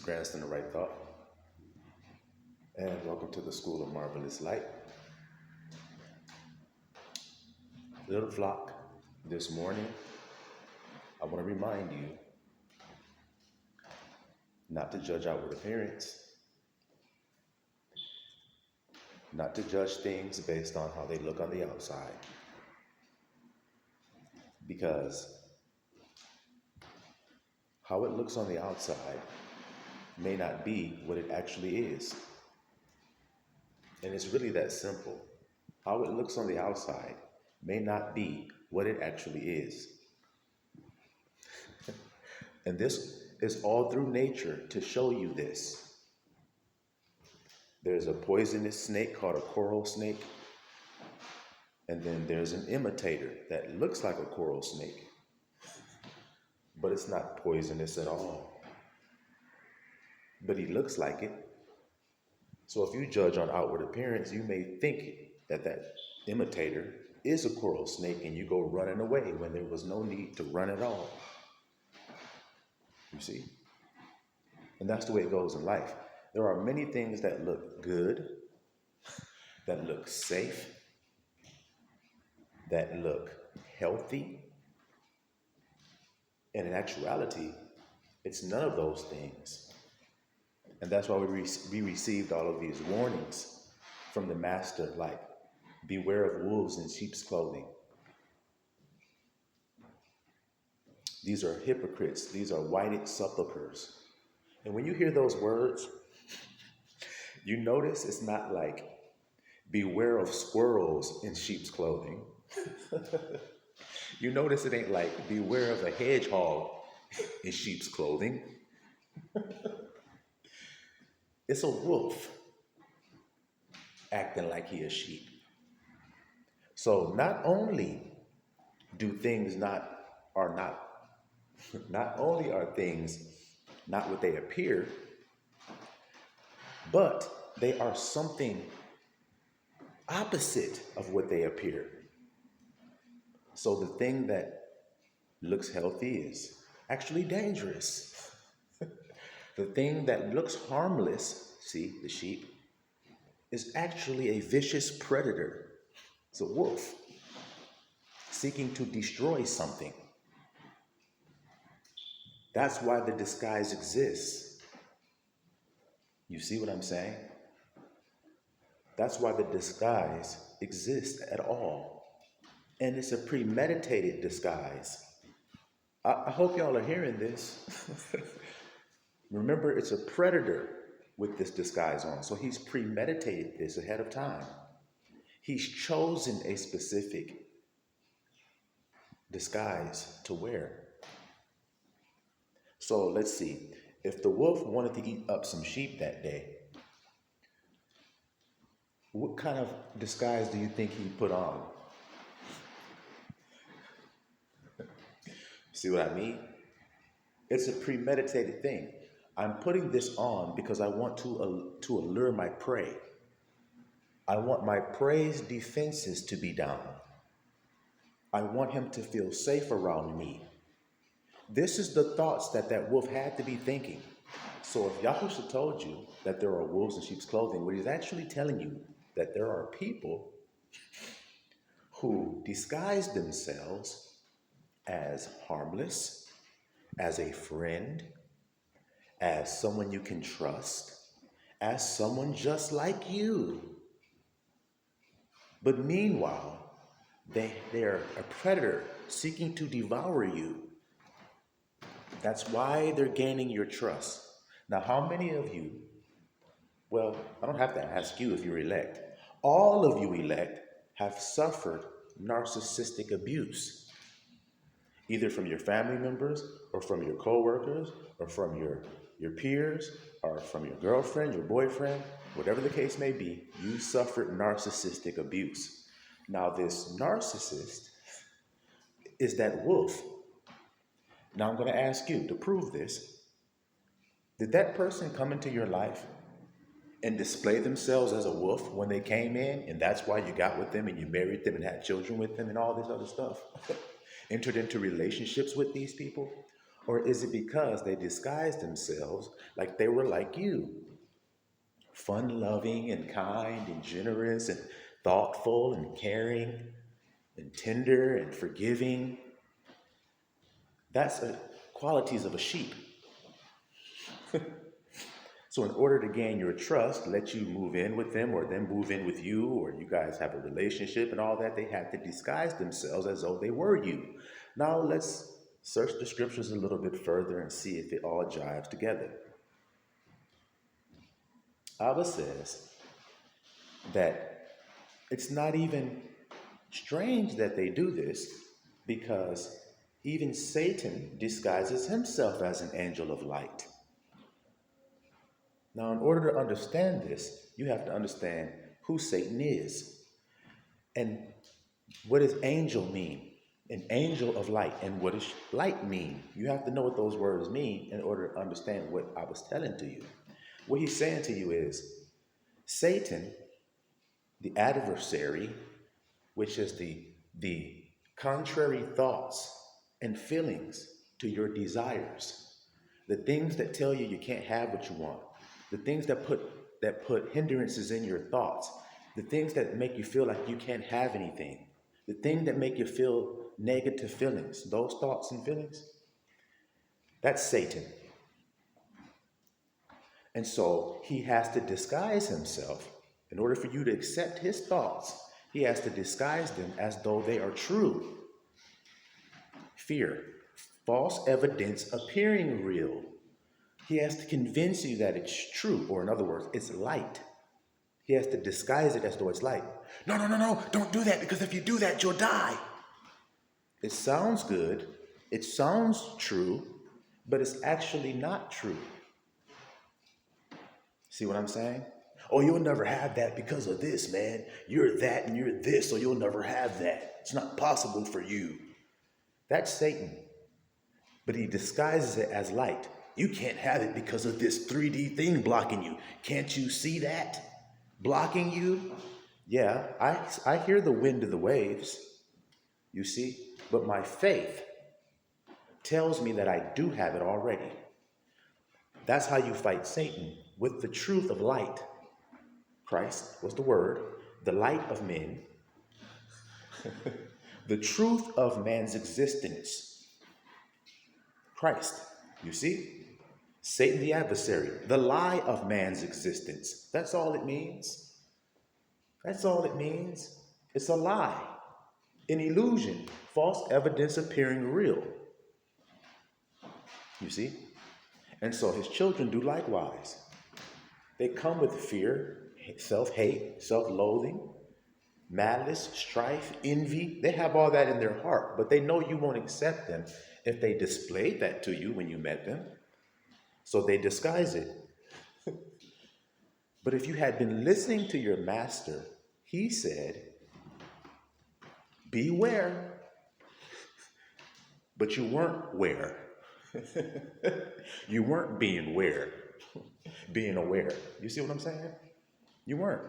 Grandson of Right Thought, and welcome to the School of Marvelous Light. Little flock, this morning I want to remind you not to judge outward appearance, not to judge things based on how they look on the outside, because how it looks on the outside may not be what it actually is. And it's really that simple. How it looks on the outside may not be what it actually is. And this is all through nature to show you this. There's a poisonous snake called a coral snake, and then there's an imitator that looks like a coral snake, but it's not poisonous at all. But he looks like it. So if you judge on outward appearance, you may think that that imitator is a coral snake and you go running away when there was no need to run at all. You see? And that's the way it goes in life. There are many things that look good, that look safe, that look healthy. And in actuality, it's none of those things. And that's why we received all of these warnings from the master, like, beware of wolves in sheep's clothing. These are hypocrites. These are whited sepulchres. And when you hear those words, you notice it's not like beware of squirrels in sheep's clothing. You notice it ain't like beware of a hedgehog in sheep's clothing. It's a wolf acting like he is sheep. So not only do things not only are things not what they appear, but they are something opposite of what they appear. So the thing that looks healthy is actually dangerous. The thing that looks harmless, see, the sheep, is actually a vicious predator. It's a wolf seeking to destroy something. That's why the disguise exists. You see what I'm saying? That's why the disguise exists at all. And it's a premeditated disguise. I hope y'all are hearing this. Remember, it's a predator with this disguise on. So he's premeditated this ahead of time. He's chosen a specific disguise to wear. So let's see. If the wolf wanted to eat up some sheep that day, what kind of disguise do you think he put on? See what I mean? It's a premeditated thing. I'm putting this on because I want to allure my prey. I want my prey's defenses to be down. I want him to feel safe around me. This is the thoughts that wolf had to be thinking. So if Yahusha told you that there are wolves in sheep's clothing, what he's actually telling you that there are people who disguise themselves as harmless, as a friend, as someone you can trust, as someone just like you. But meanwhile, they're a predator seeking to devour you. That's why they're gaining your trust. Now, how many of you, well, I don't have to ask you if you're elect. All of you elect have suffered narcissistic abuse, either from your family members or from your coworkers or from your peers or from your girlfriend, your boyfriend, whatever the case may be, you suffered narcissistic abuse. Now, this narcissist is that wolf. Now, I'm going to ask you to prove this. Did that person come into your life and display themselves as a wolf when they came in, and that's why you got with them and you married them and had children with them and all this other stuff? Entered into relationships with these people? Or is it because they disguised themselves like they were like you, fun loving and kind and generous and thoughtful and caring and tender and forgiving? That's qualities of a sheep. So, in order to gain your trust, let you move in with them or them move in with you, or you guys have a relationship and all that, they had to disguise themselves as though they were you. Now, let's search the scriptures a little bit further and see if it all jives together. Abba says that it's not even strange that they do this because even Satan disguises himself as an angel of light. Now, in order to understand this, you have to understand who Satan is. And what does angel mean? An angel of light. And what does light mean? You have to know what those words mean in order to understand what I was telling to you. What he's saying to you is Satan, the adversary, which is the contrary thoughts and feelings to your desires, the things that tell you you can't have what you want, the things that put hindrances in your thoughts, the things that make you feel like you can't have anything, the things that make you feel negative feelings, those thoughts and feelings, that's Satan. And so he has to disguise himself. In order for you to accept his thoughts, he has to disguise them as though they are true. Fear, false evidence appearing real. He has to convince you that it's true, or in other words, it's light. He has to disguise it as though it's light. No, no, no, no, don't do that, because if you do that, you'll die. It sounds good, it sounds true, but it's actually not true. See what I'm saying? Oh, you'll never have that because of this, man. You're that and you're this, so you'll never have that. It's not possible for you. That's Satan. But he disguises it as light. You can't have it because of this 3D thing blocking you. Can't you see that? Blocking you? Yeah, I hear the wind of the waves, you see, but my faith tells me that I do have it already. That's how you fight Satan, with the truth of light. Christ was the word, the light of men, the truth of man's existence. Christ, you see? Satan the adversary, the lie of man's existence. That's all it means. That's all it means. It's a lie, an illusion, false evidence appearing real. You see? And so his children do likewise. They come with fear, self-hate, self-loathing, malice, strife, envy. They have all that in their heart, but they know you won't accept them if they displayed that to you when you met them. So they disguise it. But if you had been listening to your master, he said, beware. But you weren't where. You weren't being aware. You see what I'm saying? You weren't.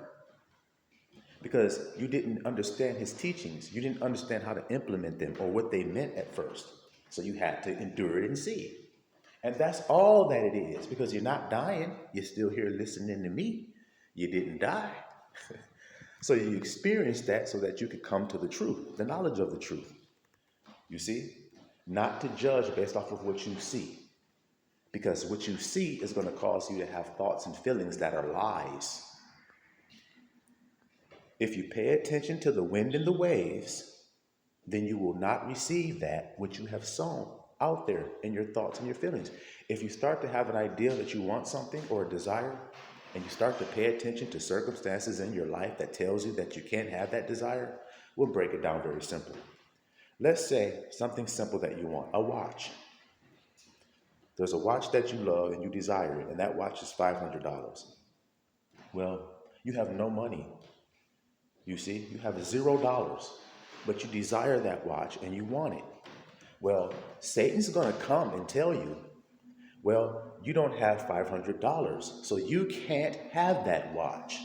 Because you didn't understand his teachings. You didn't understand how to implement them or what they meant at first. So you had to endure it and see. And that's all that it is, because you're not dying. You're still here listening to me. You didn't die. So you experienced that so that you could come to the truth, the knowledge of the truth. You see? Not to judge based off of what you see. Because what you see is going to cause you to have thoughts and feelings that are lies. If you pay attention to the wind and the waves, then you will not receive that which you have sown out there in your thoughts and your feelings. If you start to have an idea that you want something or a desire, and you start to pay attention to circumstances in your life that tells you that you can't have that desire, we'll break it down very simply. Let's say something simple that you want, a watch. There's a watch that you love and you desire it, and that watch is $500. Well, you have no money. You see, you have $0, but you desire that watch and you want it. Well, Satan's going to come and tell you, well, you don't have $500, so you can't have that watch.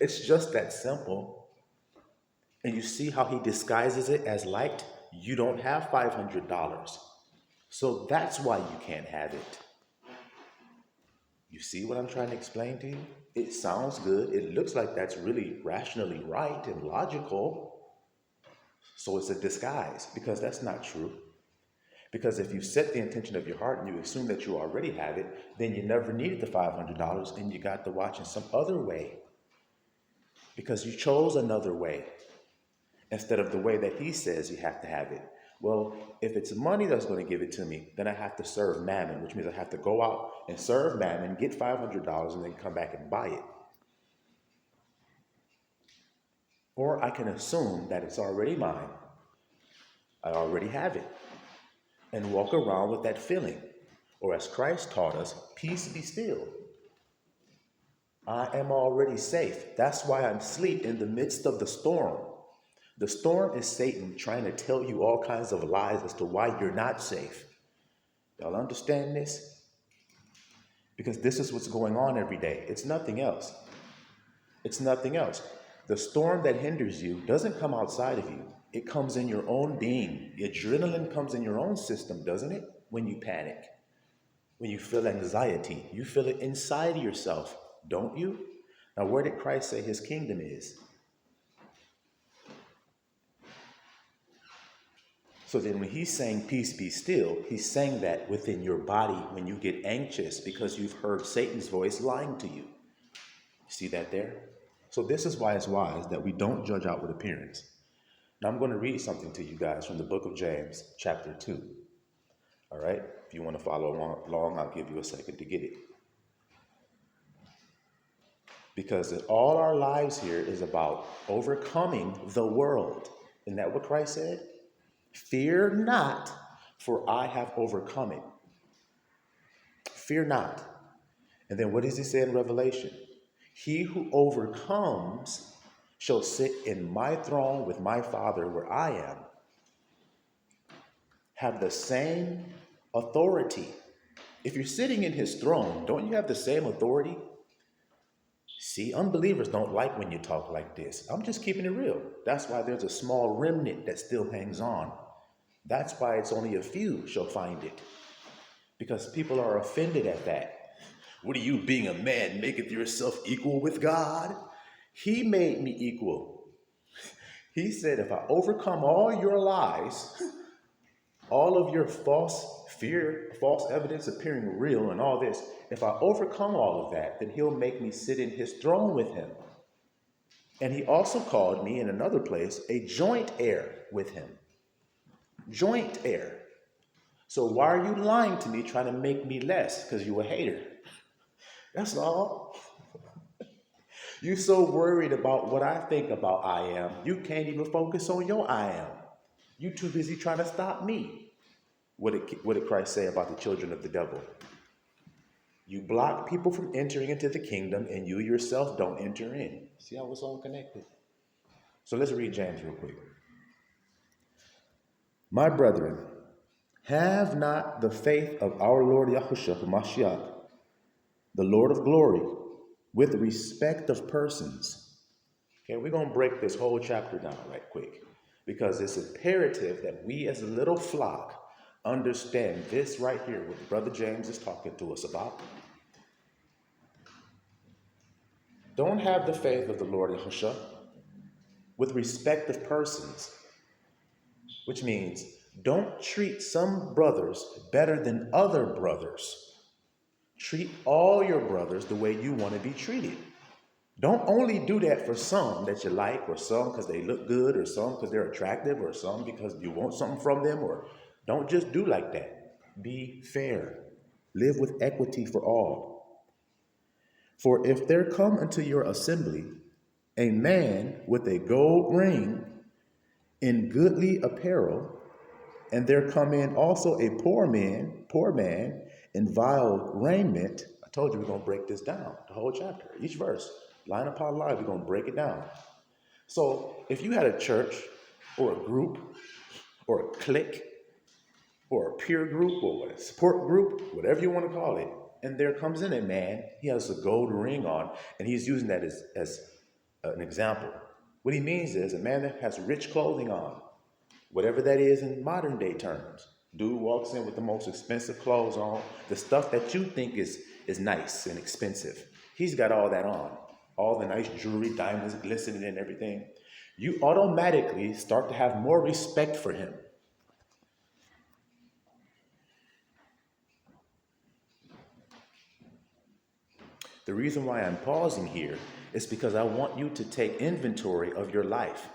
It's just that simple. And you see how he disguises it as light? You don't have $500. So that's why you can't have it. You see what I'm trying to explain to you? It sounds good. It looks like that's really rationally right and logical. So it's a disguise because that's not true. Because if you set the intention of your heart and you assume that you already have it, then you never needed the $500 and you got to watch in some other way because you chose another way instead of the way that he says you have to have it. Well, if it's money that's going to give it to me, then I have to serve mammon, which means I have to go out and serve mammon, get $500, and then come back and buy it. Or I can assume that it's already mine. I already have it. And walk around with that feeling. Or as Christ taught us, peace be still. I am already safe. That's why I'm asleep in the midst of the storm. The storm is Satan trying to tell you all kinds of lies as to why you're not safe. Y'all understand this? Because this is what's going on every day. It's nothing else. It's nothing else. The storm that hinders you doesn't come outside of you. It comes in your own being. The adrenaline comes in your own system, doesn't it? When you panic, when you feel anxiety, you feel it inside of yourself, don't you? Now, where did Christ say his kingdom is? So then when he's saying peace be still, he's saying that within your body when you get anxious because you've heard Satan's voice lying to you. See that there? So this is why it's wise that we don't judge out with appearance. Now I'm going to read something to you guys from the book of James, chapter 2. All right? If you want to follow along, I'll give you a second to get it. Because all our lives here is about overcoming the world. Isn't that what Christ said? Fear not, for I have overcome it. Fear not. And then what does he say in Revelation? He who overcomes shall sit in my throne with my Father where I am. Have the same authority. If you're sitting in his throne, don't you have the same authority? See, unbelievers don't like when you talk like this. I'm just keeping it real. That's why there's a small remnant that still hangs on. That's why it's only a few shall find it. Because people are offended at that. What are you, being a man, maketh yourself equal with God? He made me equal. He said, if I overcome all your lies, all of your false fear, false evidence appearing real and all this, if I overcome all of that, then he'll make me sit in his throne with him. And he also called me in another place a joint heir with him. Joint heir. So why are you lying to me, trying to make me less? Because you're a hater. That's all. You're so worried about what I think about I am, you can't even focus on your I am. You're too busy trying to stop me. What did Christ say about the children of the devil? You block people from entering into the kingdom, and you yourself don't enter in. See how it's all connected? So let's read James real quick. My brethren, have not the faith of our Lord Yahushua HaMashiach, the Lord of glory, with respect of persons. Okay, we're going to break this whole chapter down right quick because it's imperative that we as a little flock understand this right here, what Brother James is talking to us about. Don't have the faith of the Lord Yahushua with respect of persons, which means don't treat some brothers better than other brothers. Treat all your brothers the way you want to be treated. Don't only do that for some that you like, or some because they look good, or some because they're attractive, or some because you want something from them, or don't just do like that. Be fair. Live with equity for all. For if there come unto your assembly a man with a gold ring in goodly apparel, and there come in also a poor man in vile raiment. I told you we're going to break this down, the whole chapter, each verse, line upon line, we're going to break it down. So if you had a church or a group or a clique or a peer group or a support group, whatever you want to call it, and there comes in a man, he has a gold ring on, and he's using that as an example. What he means is a man that has rich clothing on, whatever that is in modern day terms. Dude walks in with the most expensive clothes on, the stuff that you think is nice and expensive. He's got all that on, all the nice jewelry, diamonds glistening and everything. You automatically start to have more respect for him. The reason why I'm pausing here is because I want you to take inventory of your life.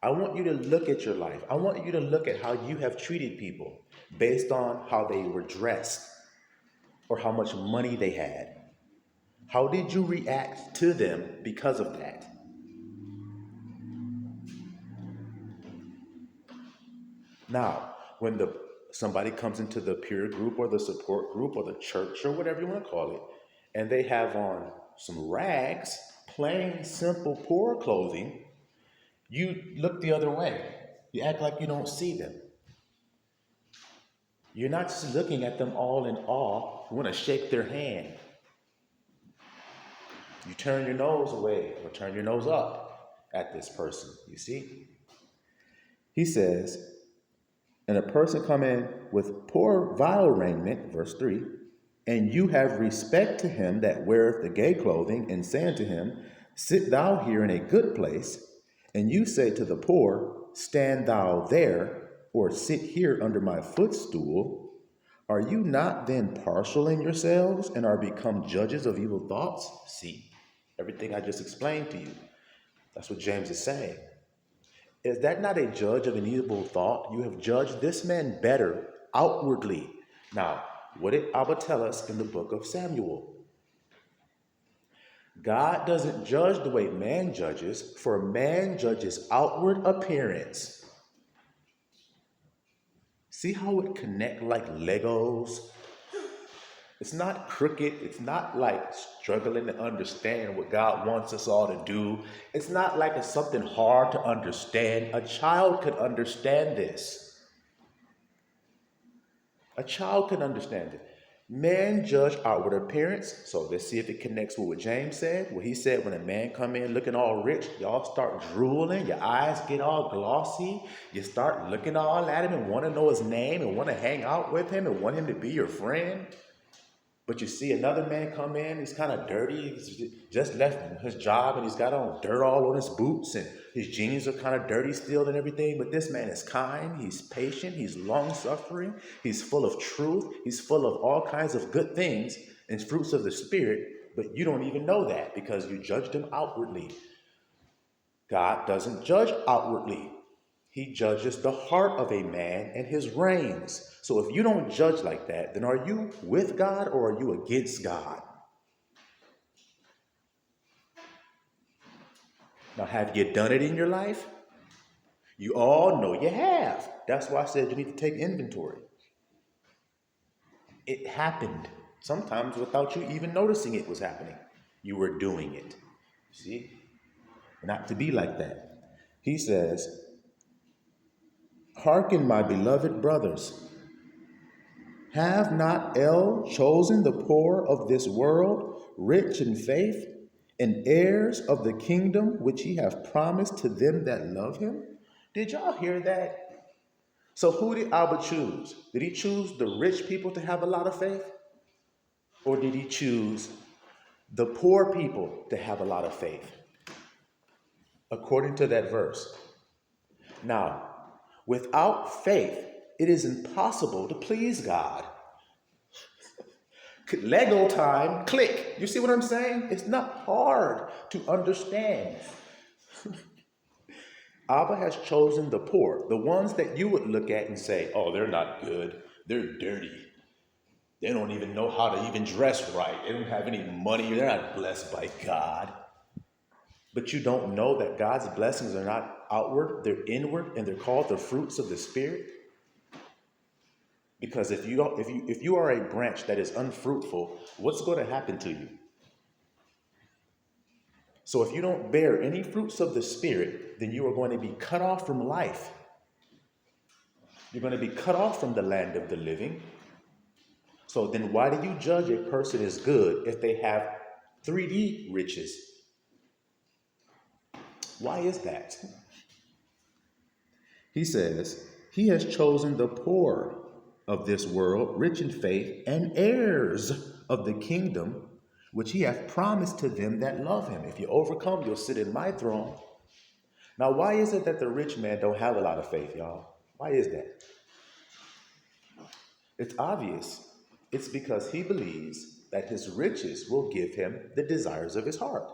I want you to look at your life. I want you to look at how you have treated people based on how they were dressed or how much money they had. How did you react to them because of that? Now, when somebody comes into the peer group or the support group or the church or whatever you want to call it, and they have on some rags, plain, simple, poor clothing, you look the other way. You act like you don't see them. You're not just looking at them all in awe. You want to shake their hand. You turn your nose away or turn your nose up at this person, you see? He says, and a person come in with poor vile raiment, verse 3, and you have respect to him that weareth the gay clothing, and say unto him, sit thou here in a good place, and you say to the poor, stand thou there, or sit here under my footstool, are you not then partial in yourselves, and are become judges of evil thoughts? See, everything I just explained to you. That's what James is saying. Is that not a judge of an evil thought? You have judged this man better outwardly. Now, what did Abba tell us in the book of Samuel? God doesn't judge the way man judges, for man judges outward appearance. See how it connects like Legos? It's not crooked. It's not like struggling to understand what God wants us all to do. It's not like it's something hard to understand. A child could understand this. A child can understand it. Men judge outward appearance. So let's see if it connects with what James said. What he said, when a man come in looking all rich, y'all start drooling. Your eyes get all glossy. You start looking all at him and want to know his name and want to hang out with him and want him to be your friend. But you see another man come in, he's kind of dirty, he's just left his job and he's got on dirt all on his boots and his jeans are kind of dirty still and everything. But this man is kind, he's patient, he's long-suffering, he's full of truth, he's full of all kinds of good things and fruits of the Spirit, but you don't even know that because you judged him outwardly. God doesn't judge outwardly. He judges the heart of a man and his reins. So if you don't judge like that, then are you with God or are you against God? Now, have you done it in your life? You all know you have. That's why I said you need to take inventory. It happened, sometimes without you even noticing it was happening. You were doing it. See? Not to be like that. He says, hearken, my beloved brothers. Have not El chosen the poor of this world, rich in faith, and heirs of the kingdom which he hath promised to them that love him? Did y'all hear that? So who did Abba choose? Did he choose the rich people to have a lot of faith? Or did he choose the poor people to have a lot of faith? According to that verse. Now, without faith, it is impossible to please God. Lego time, click. You see what I'm saying? It's not hard to understand. Abba has chosen the poor, the ones that you would look at and say, oh, they're not good. They're dirty. They don't even know how to even dress right. They don't have any money. They're not blessed by God. But you don't know that God's blessings are not outward, they're inward, and they're called the fruits of the Spirit. Because if you are a branch that is unfruitful, what's going to happen to you? So if you don't bear any fruits of the Spirit, then you are going to be cut off from life. You're going to be cut off from the land of the living. So then why do you judge a person as good if they have 3D riches? Why is that? He says, he has chosen the poor of this world, rich in faith, and heirs of the kingdom which he hath promised to them that love him. If you overcome, you'll sit in my throne. Now, why is it that the rich man don't have a lot of faith, y'all? Why is that? It's obvious. It's because he believes that his riches will give him the desires of his heart.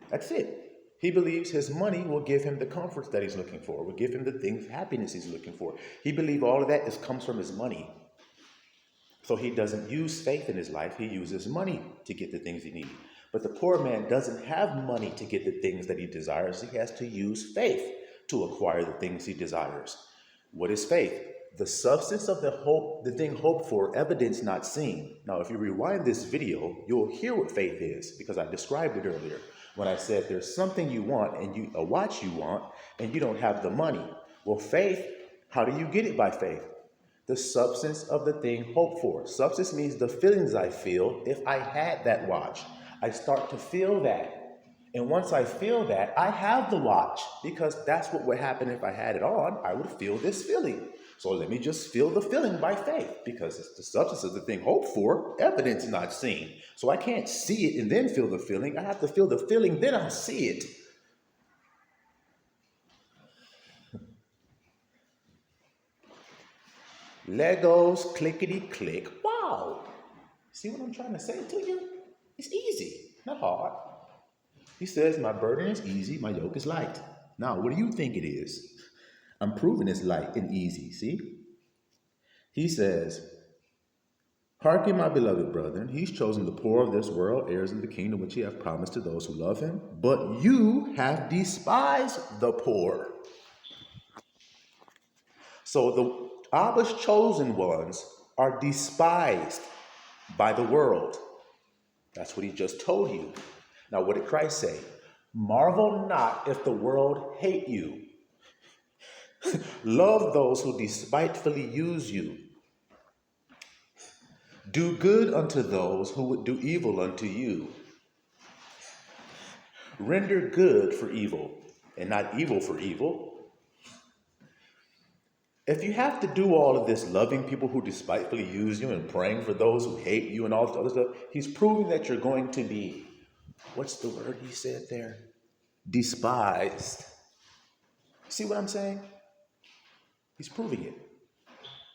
That's it. He believes his money will give him the comforts that he's looking for, will give him the things, happiness he's looking for. He believes all of that comes from his money. So he doesn't use faith in his life. He uses money to get the things he needs. But the poor man doesn't have money to get the things that he desires. He has to use faith to acquire the things he desires. What is faith? The substance of the thing hoped for, evidence not seen. Now, if you rewind this video, you'll hear what faith is, because I described it earlier when I said there's something you want and a watch you want, and you don't have the money. Well, faith, how do you get it by faith? The substance of the thing hoped for. Substance means the feelings I feel if I had that watch. I start to feel that. And once I feel that, I have the watch, because that's what would happen if I had it on. I would feel this feeling. So let me just feel the feeling by faith, because it's the substance of the thing hoped for, evidence not seen. So I can't see it and then feel the feeling. I have to feel the feeling, then I'll see it. Legos, clickety click. Wow. See what I'm trying to say to you? It's easy, not hard. He says, my burden is easy, my yoke is light. Now, what do you think it is? I'm proving it's light and easy, see? He says, hearken, my beloved brethren, he's chosen the poor of this world, heirs of the kingdom which he hath promised to those who love him. But you have despised the poor. So the Abba's chosen ones are despised by the world. That's what he just told you. Now, what did Christ say? Marvel not if the world hate you. Love those who despitefully use you. Do good unto those who would do evil unto you. Render good for evil and not evil for evil. If you have to do all of this, loving people who despitefully use you and praying for those who hate you and all this other stuff, he's proving that you're going to be, what's the word he said there? Despised. See what I'm saying? He's proving it.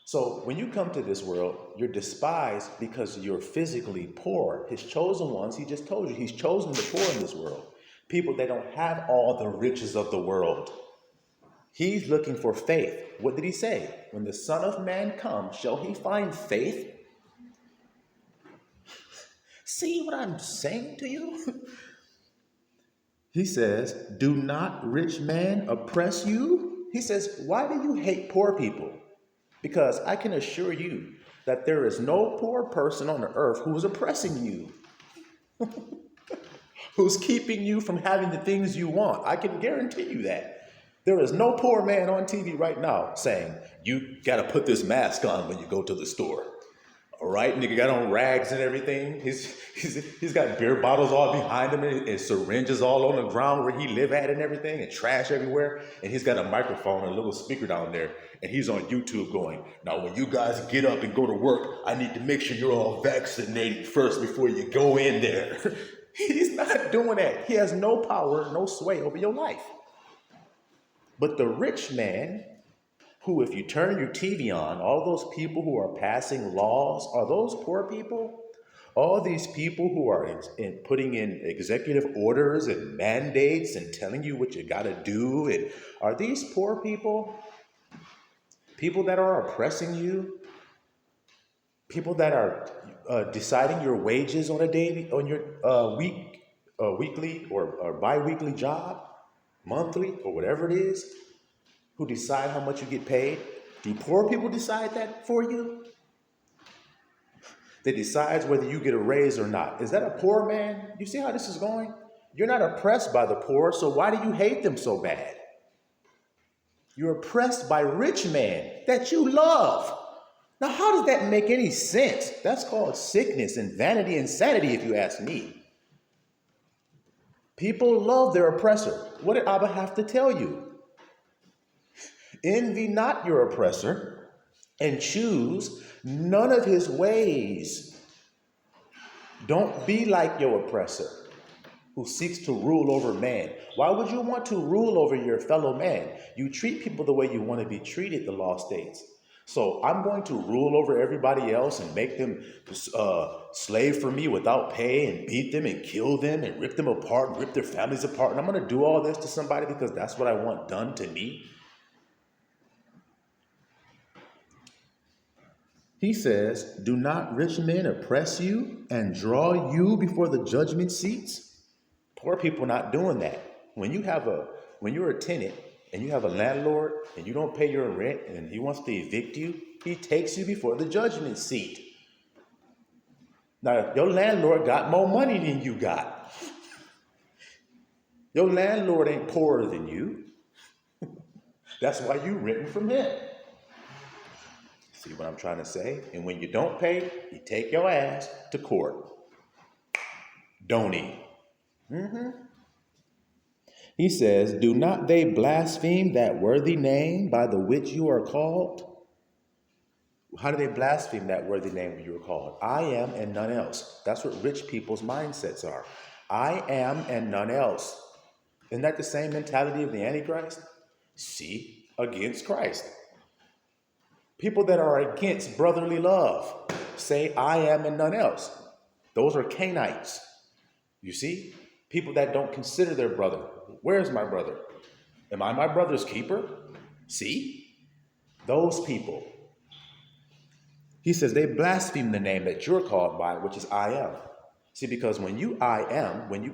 So when you come to this world, you're despised because you're physically poor. His chosen ones, he just told you, he's chosen the poor in this world. People that don't have all the riches of the world. He's looking for faith. What did he say? When the Son of Man comes, shall he find faith? See what I'm saying to you? He says, do not rich men oppress you? He says, why do you hate poor people? Because I can assure you that there is no poor person on the earth who is oppressing you, who's keeping you from having the things you want. I can guarantee you that. There is no poor man on TV right now saying, you got to put this mask on when you go to the store. All right, nigga got on rags and everything. He's got beer bottles all behind him and syringes all on the ground where he live at and everything, and trash everywhere. And he's got a microphone and a little speaker down there. And he's on YouTube going, now when you guys get up and go to work, I need to make sure you're all vaccinated first before you go in there. He's not doing that. He has no power, no sway over your life. But the rich man, who, if you turn your TV on, all those people who are passing laws, are those poor people? All these people who are putting in executive orders and mandates and telling you what you got to do, and are these poor people? People that are oppressing you? People that are deciding your wages on a daily, on your weekly or bi-weekly job? Monthly, or whatever it is, who decide how much you get paid? Do poor people decide that for you? They decide whether you get a raise or not. Is that a poor man? You see how this is going? You're not oppressed by the poor, so why do you hate them so bad? You're oppressed by rich men that you love. Now, how does that make any sense? That's called sickness and vanity and insanity, if you ask me. People love their oppressor. What did Abba have to tell you? Envy not your oppressor, and choose none of his ways. Don't be like your oppressor who seeks to rule over man. Why would you want to rule over your fellow man? You treat people the way you want to be treated, the law states. So I'm going to rule over everybody else and make them slave for me without pay and beat them and kill them and rip them apart and rip their families apart. And I'm going to do all this to somebody because that's what I want done to me. He says, do not rich men oppress you and draw you before the judgment seats? Poor people not doing that. When you're a tenant and you have a landlord and you don't pay your rent and he wants to evict you, he takes you before the judgment seat. Now, your landlord got more money than you got. Your landlord ain't poorer than you. That's why you renting from him. See what I'm trying to say? And when you don't pay, he take your ass to court. Don't he? He says, do not they blaspheme that worthy name by the which you are called? How do they blaspheme that worthy name when you are called? I am and none else. That's what rich people's mindsets are. I am and none else. Isn't that the same mentality of the Antichrist? See, against Christ. People that are against brotherly love say, I am and none else. Those are Cainites. You see? People that don't consider their brother. Where's my brother? Am I my brother's keeper? See? Those people. He says they blaspheme the name that you're called by, which is I am. See, because when you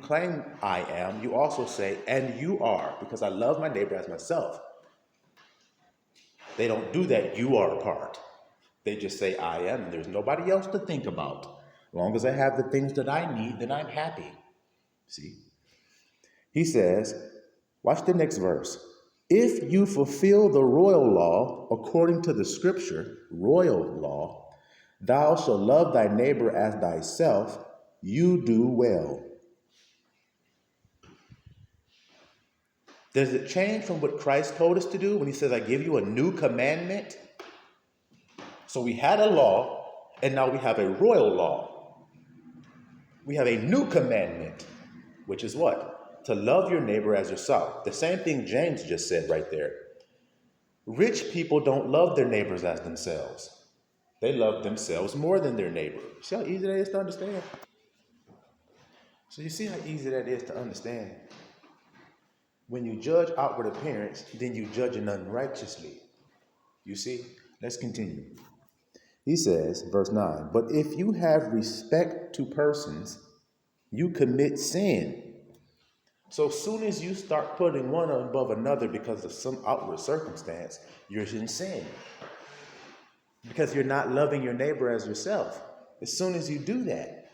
claim I am, you also say, and you are, because I love my neighbor as myself. They don't do that, you are apart. They just say, I am, and there's nobody else to think about. As long as I have the things that I need, then I'm happy. See? He says, watch the next verse. If you fulfill the royal law according to the scripture, royal law, thou shalt love thy neighbor as thyself, you do well. Does it change from what Christ told us to do when he says, I give you a new commandment? So we had a law, and now we have a royal law. We have a new commandment, which is what? To love your neighbor as yourself. The same thing James just said right there. Rich people don't love their neighbors as themselves. They love themselves more than their neighbor. See how easy that is to understand? So you see how easy that is to understand? When you judge outward appearance, then you judge it unrighteously. You see? Let's continue. He says, verse 9, but if you have respect to persons, you commit sin. So soon as you start putting one above another because of some outward circumstance, you're in sin. Because you're not loving your neighbor as yourself. As soon as you do that,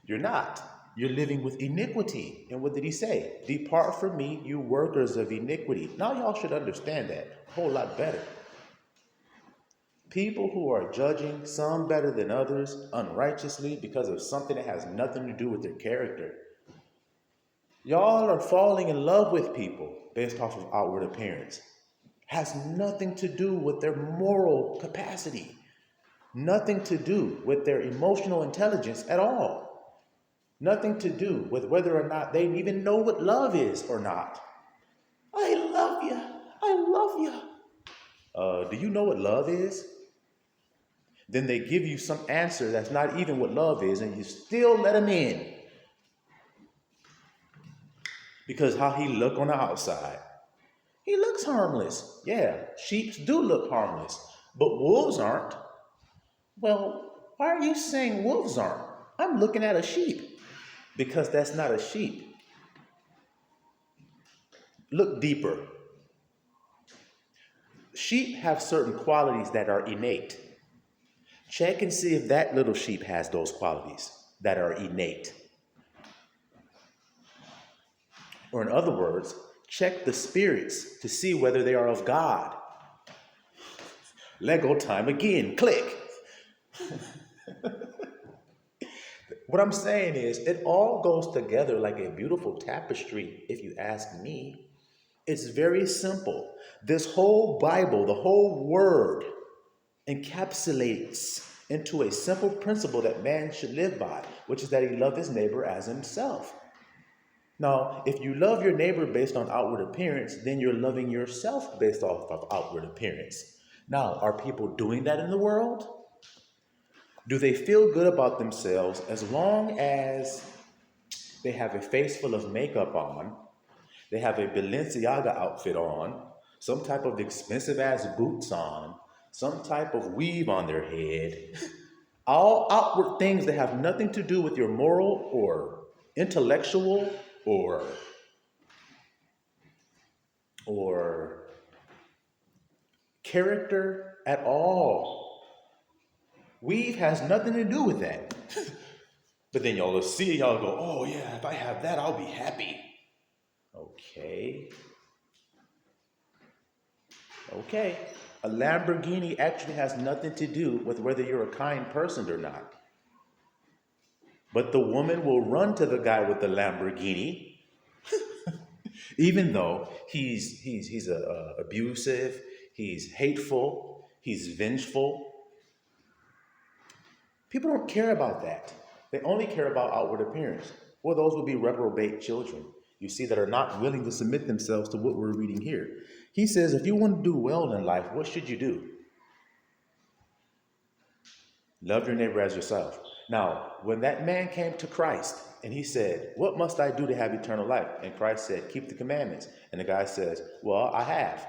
you're not. You're living with iniquity. And what did he say? Depart from me, you workers of iniquity. Now y'all should understand that a whole lot better. People who are judging some better than others unrighteously because of something that has nothing to do with their character. Y'all are falling in love with people based off of outward appearance. Has nothing to do with their moral capacity. Nothing to do with their emotional intelligence at all. Nothing to do with whether or not they even know what love is or not. I love you. I love you. Do you know what love is? Then they give you some answer that's not even what love is, and you still let them in. Because how he look on the outside. He looks harmless. Yeah, sheep do look harmless, but wolves aren't. Well, why are you saying wolves aren't? I'm looking at a sheep. Because that's not a sheep. Look deeper. Sheep have certain qualities that are innate. Check and see if that little sheep has those qualities that are innate. Or in other words, check the spirits to see whether they are of God. Lego time again. Click. What I'm saying is, it all goes together like a beautiful tapestry, if you ask me. It's very simple. This whole Bible, the whole word, encapsulates into a simple principle that man should live by, which is that he love his neighbor as himself. Now, if you love your neighbor based on outward appearance, then you're loving yourself based off of outward appearance. Now, are people doing that in the world? Do they feel good about themselves as long as they have a face full of makeup on, they have a Balenciaga outfit on, some type of expensive ass boots on, some type of weave on their head, all outward things that have nothing to do with your moral or intellectual or character at all. Weave has nothing to do with that. But then y'all will see it, y'all go, oh yeah, if I have that, I'll be happy. Okay. Okay. A Lamborghini actually has nothing to do with whether you're a kind person or not. But the woman will run to the guy with the Lamborghini, even though he's abusive, he's hateful, he's vengeful. People don't care about that. They only care about outward appearance. Well, those would be reprobate children, you see, that are not willing to submit themselves to what we're reading here. He says, if you want to do well in life, what should you do? Love your neighbor as yourself. Now, when that man came to Christ and he said, what must I do to have eternal life? And Christ said, keep the commandments. And the guy says, well, I have.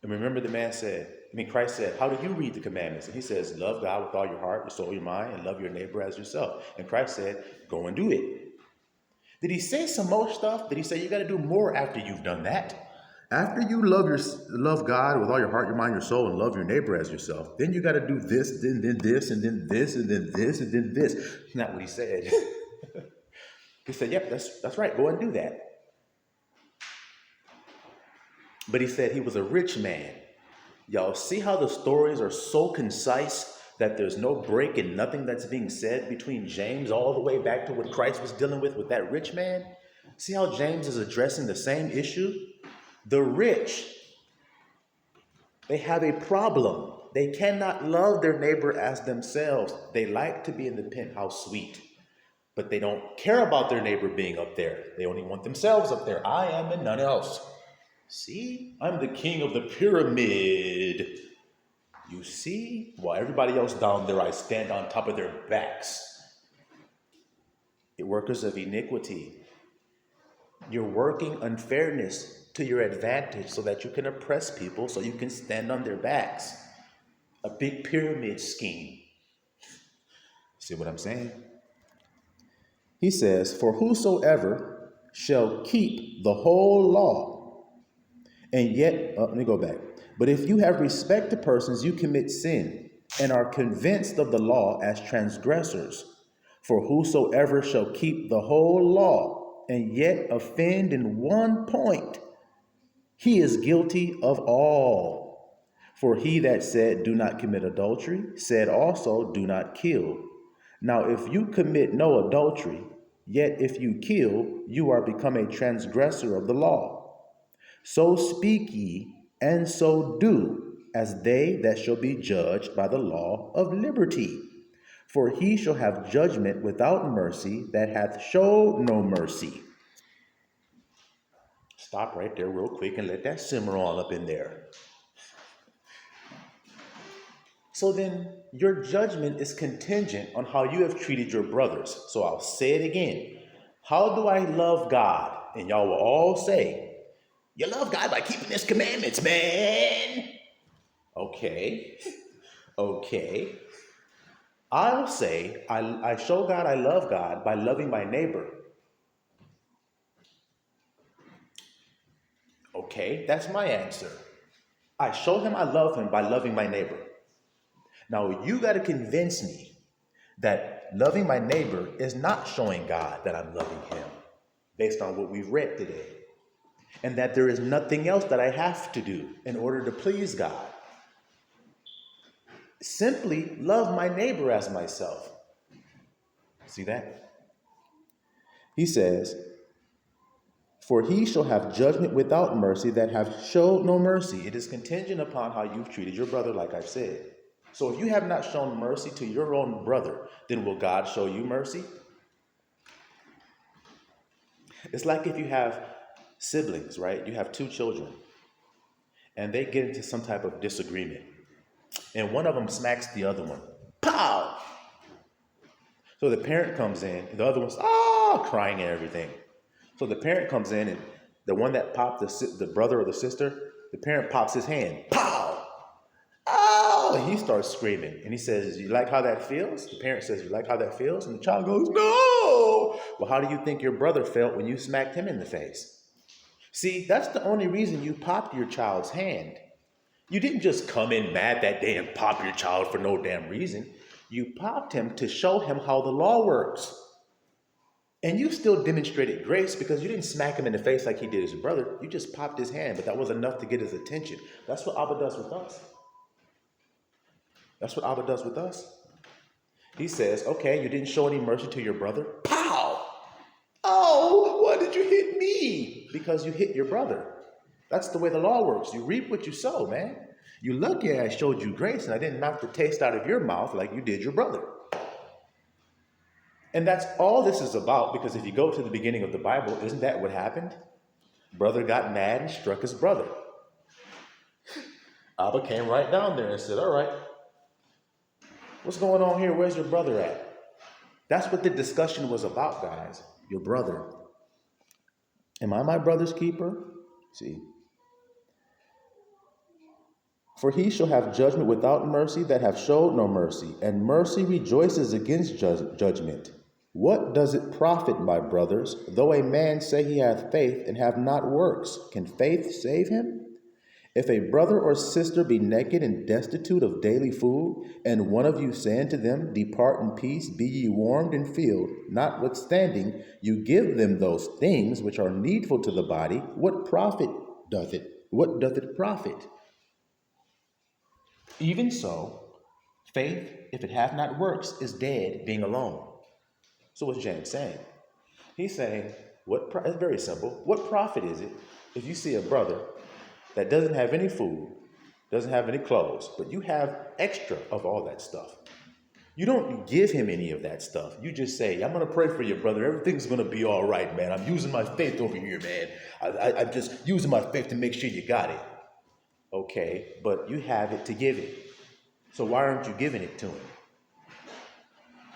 And remember Christ said, how do you read the commandments? And he says, love God with all your heart, your soul, your mind, and love your neighbor as yourself. And Christ said, go and do it. Did he say some more stuff? Did he say you got to do more after you've done that? After you love God with all your heart, your mind, your soul, and love your neighbor as yourself, then you got to do this, then this, and then this, and then this, and then this. That's not what he said. He said, yep, that's right. Go and do that. But he said he was a rich man. Y'all see how the stories are so concise that there's no break in nothing that's being said between James all the way back to what Christ was dealing with that rich man? See how James is addressing the same issue? The rich, they have a problem. They cannot love their neighbor as themselves. They like to be in the penthouse suite, but they don't care about their neighbor being up there. They only want themselves up there. I am and none else. See, I'm the king of the pyramid. You see, while everybody else down there, I stand on top of their backs. You're workers of iniquity. You're working unfairness to your advantage so that you can oppress people, so you can stand on their backs. A big pyramid scheme. See what I'm saying? He says, for whosoever shall keep the whole law, and yet, let me go back. But if you have respect to persons, you commit sin, and are convinced of the law as transgressors. For whosoever shall keep the whole law, and yet offend in one point, he is guilty of all. For he that said, do not commit adultery, said also, do not kill. Now, if you commit no adultery, yet if you kill, you are become a transgressor of the law. So speak ye, and so do, as they that shall be judged by the law of liberty. For he shall have judgment without mercy that hath showed no mercy. Stop right there real quick and let that simmer all up in there. So then your judgment is contingent on how you have treated your brothers. So I'll say it again. How do I love God? And y'all will all say, you love God by keeping his commandments, man. Okay. I'll say I show God I love God by loving my neighbor. Okay, that's my answer. I show him I love him by loving my neighbor. Now, you got to convince me that loving my neighbor is not showing God that I'm loving him based on what we've read today. And that there is nothing else that I have to do in order to please God. Simply love my neighbor as myself. See that? He says, For he shall have judgment without mercy that have showed no mercy. It is contingent upon how you've treated your brother, like I've said. So if you have not shown mercy to your own brother, then will God show you mercy? It's like if you have siblings, right? You have two children, and they get into some type of disagreement, and one of them smacks the other one. Pow! So the parent comes in, and the other one's crying and everything. So the parent comes in, and the one that popped the brother or the sister, the parent pops his hand. Pow! Oh! And he starts screaming, and he says, "You like how that feels?" The parent says, "You like how that feels?" And the child goes, "No!" Well, how do you think your brother felt when you smacked him in the face? See, that's the only reason you popped your child's hand. You didn't just come in mad that day and pop your child for no damn reason. You popped him to show him how the law works. And you still demonstrated grace because you didn't smack him in the face like he did his brother. You just popped his hand, but that was enough to get his attention. That's what Abba does with us. That's what Abba does with us. He says, okay, you didn't show any mercy to your brother. Pow! Oh, why did you hit me? Because you hit your brother. That's the way the law works. You reap what you sow, man. You're lucky I showed you grace and I didn't knock the taste out of your mouth like you did your brother. And that's all this is about, because if you go to the beginning of the Bible, isn't that what happened? Brother got mad and struck his brother. Abba came right down there and said, all right, what's going on here? Where's your brother at? That's what the discussion was about, guys. Your brother. Am I my brother's keeper? See. For he shall have judgment without mercy that have showed no mercy, and mercy rejoices against judgment. What does it profit, my brothers, though a man say he hath faith and have not works? Can faith save him? If a brother or sister be naked and destitute of daily food, and one of you say unto them, Depart in peace, be ye warmed and filled, notwithstanding you give them those things which are needful to the body, what profit doth it? What doth it profit? Even so, faith, if it hath not works, is dead, being alone. So what's James saying? He's saying, it's very simple. What profit is it if you see a brother that doesn't have any food, doesn't have any clothes, but you have extra of all that stuff? You don't give him any of that stuff. You just say, I'm going to pray for you, brother. Everything's going to be all right, man. I'm using my faith over here, man. I'm just using my faith to make sure you got it. Okay, but you have it to give it. So why aren't you giving it to him?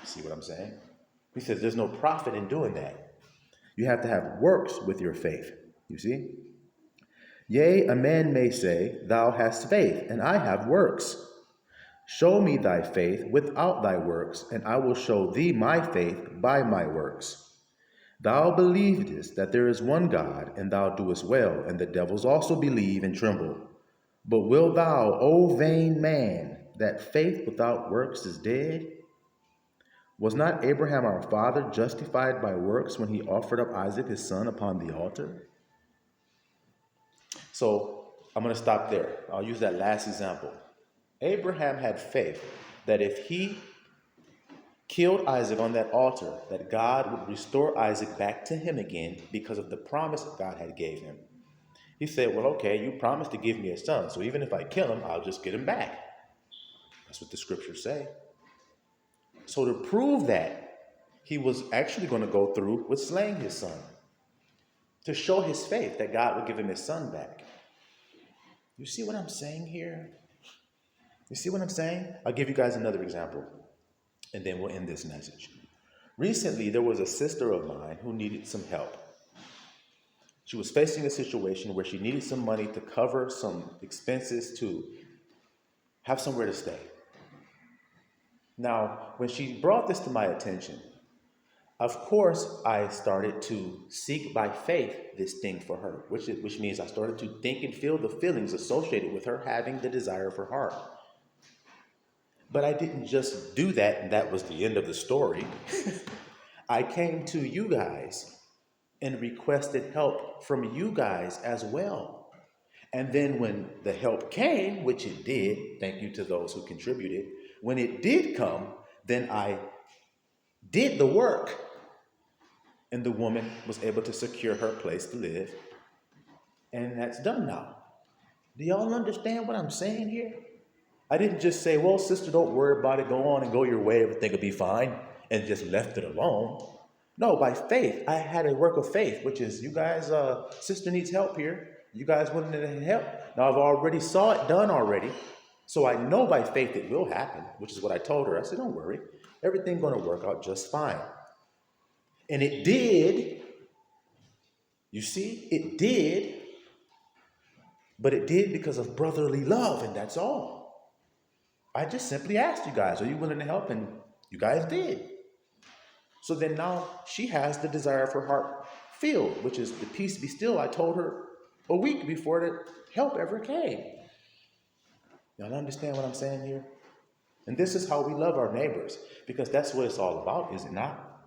See what I'm saying? He says there's no profit in doing that. You have to have works with your faith. You see? Yea, a man may say, Thou hast faith, and I have works. Show me thy faith without thy works, and I will show thee my faith by my works. Thou believest that there is one God, and thou doest well, and the devils also believe and tremble. But wilt thou, O vain man, that faith without works is dead? Was not Abraham our father justified by works when he offered up Isaac his son upon the altar? So I'm going to stop there. I'll use that last example. Abraham had faith that if he killed Isaac on that altar, that God would restore Isaac back to him again because of the promise that God had gave him. He said, well, okay, you promised to give me a son, so even if I kill him, I'll just get him back. That's what the scriptures say. So to prove that, he was actually going to go through with slaying his son, to show his faith that God would give him his son back. You see what I'm saying here? You see what I'm saying? I'll give you guys another example, and then we'll end this message. Recently, there was a sister of mine who needed some help. She was facing a situation where she needed some money to cover some expenses to have somewhere to stay. Now, when she brought this to my attention, of course, I started to seek by faith this thing for her, which means I started to think and feel the feelings associated with her having the desire of her heart. But I didn't just do that, and that was the end of the story. I came to you guys and requested help from you guys as well. And then when the help came, which it did, thank you to those who contributed, when it did come, then I did the work. and the woman was able to secure her place to live. And that's done now. Do y'all understand what I'm saying here? I didn't just say, well, sister, don't worry about it. Go on and go your way. Everything will be fine. And just left it alone. No, by faith, I had a work of faith, which is you guys, sister needs help here. You guys willing to help? Now, I've already saw it done already. So I know by faith it will happen, which is what I told her. I said, don't worry. Everything's going to work out just fine. And it did. You see, it did. But it did because of brotherly love, and that's all. I just simply asked you guys, are you willing to help? And you guys did. So then now she has the desire of her heart filled, which is the peace be still. I told her a week before the help ever came. Y'all understand what I'm saying here? And this is how we love our neighbors, because that's what it's all about, is it not?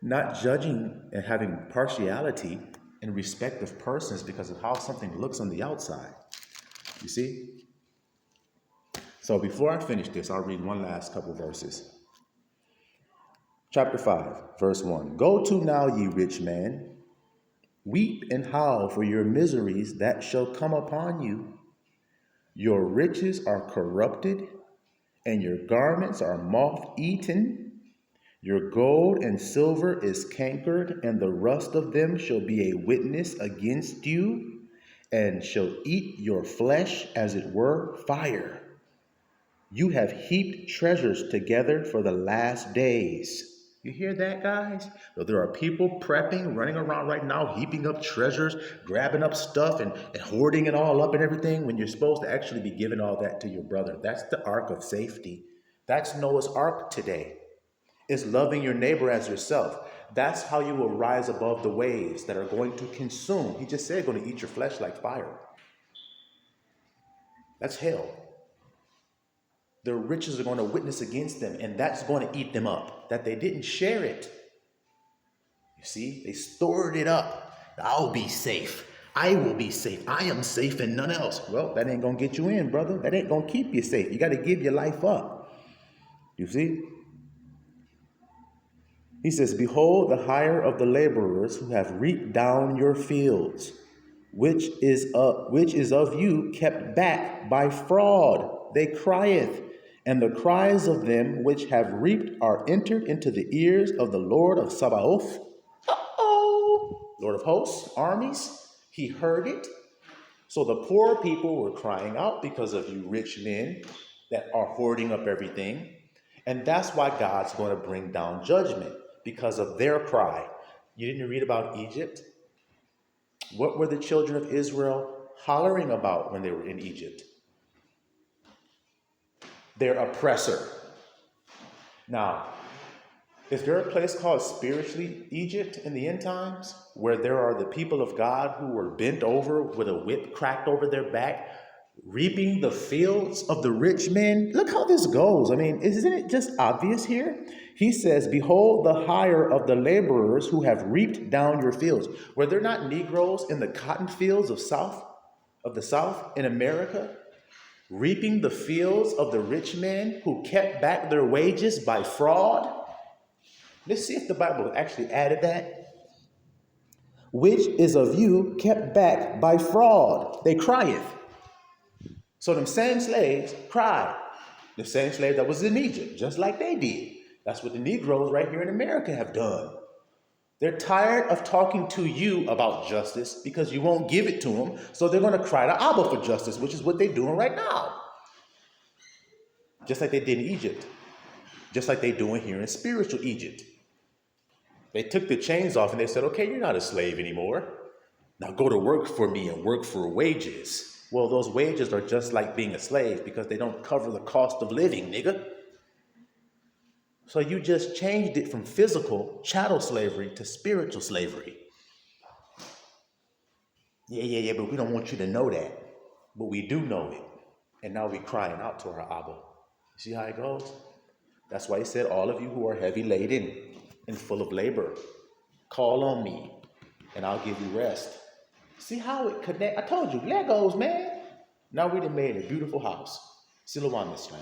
Not judging and having partiality in respect of persons because of how something looks on the outside. You see? So before I finish this, I'll read one last couple verses. Chapter 5, verse 1. Go to now, ye rich men, weep and howl for your miseries that shall come upon you. Your riches are corrupted, and your garments are moth-eaten. Your gold and silver is cankered, and the rust of them shall be a witness against you, and shall eat your flesh as it were fire. You have heaped treasures together for the last days. You hear that, guys? So there are people prepping, running around right now, heaping up treasures, grabbing up stuff and hoarding it all up and everything, when you're supposed to actually be giving all that to your brother. That's the ark of safety. That's Noah's ark today. It's loving your neighbor as yourself. That's how you will rise above the waves that are going to consume. He just said going to eat your flesh like fire. That's hell. Their riches are going to witness against them, and that's going to eat them up. That they didn't share it. You see, they stored it up. I'll be safe. I will be safe. I am safe and none else. Well, that ain't going to get you in, brother. That ain't going to keep you safe. You got to give your life up. You see? He says, behold the hire of the laborers who have reaped down your fields, which is of you kept back by fraud. They crieth, and the cries of them which have reaped are entered into the ears of the Lord of Sabaoth. Lord of hosts, armies. He heard it. So the poor people were crying out because of you rich men that are hoarding up everything. And that's why God's going to bring down judgment, because of their cry. You didn't read about Egypt? What were the children of Israel hollering about when they were in Egypt? Their oppressor. Now, is there a place called spiritually Egypt in the end times, where there are the people of God who were bent over with a whip cracked over their back, reaping the fields of the rich men? Look how this goes. I mean, isn't it just obvious here? He says, behold the hire of the laborers who have reaped down your fields. Were there not Negroes in the cotton fields of the South in America, reaping the fields of the rich men who kept back their wages by fraud? Let's see if the Bible actually added that. Which is of you kept back by fraud. They crieth. So them same slaves cried. The same slave that was in Egypt, just like they did. That's what the Negroes right here in America have done. They're tired of talking to you about justice because you won't give it to them. So they're going to cry to Abba for justice, which is what they're doing right now. Just like they did in Egypt. Just like they're doing here in spiritual Egypt. They took the chains off and they said, okay, you're not a slave anymore. Now go to work for me and work for wages. Well, those wages are just like being a slave because they don't cover the cost of living, nigga. So you just changed it from physical chattel slavery to spiritual slavery. Yeah, but we don't want you to know that. But we do know it. And now we're crying out to our Abba. See how it goes? That's why he said, all of you who are heavy laden and full of labor, call on me and I'll give you rest. See how it connects? I told you, Legos, man. Now we done made a beautiful house. Silouan Israel.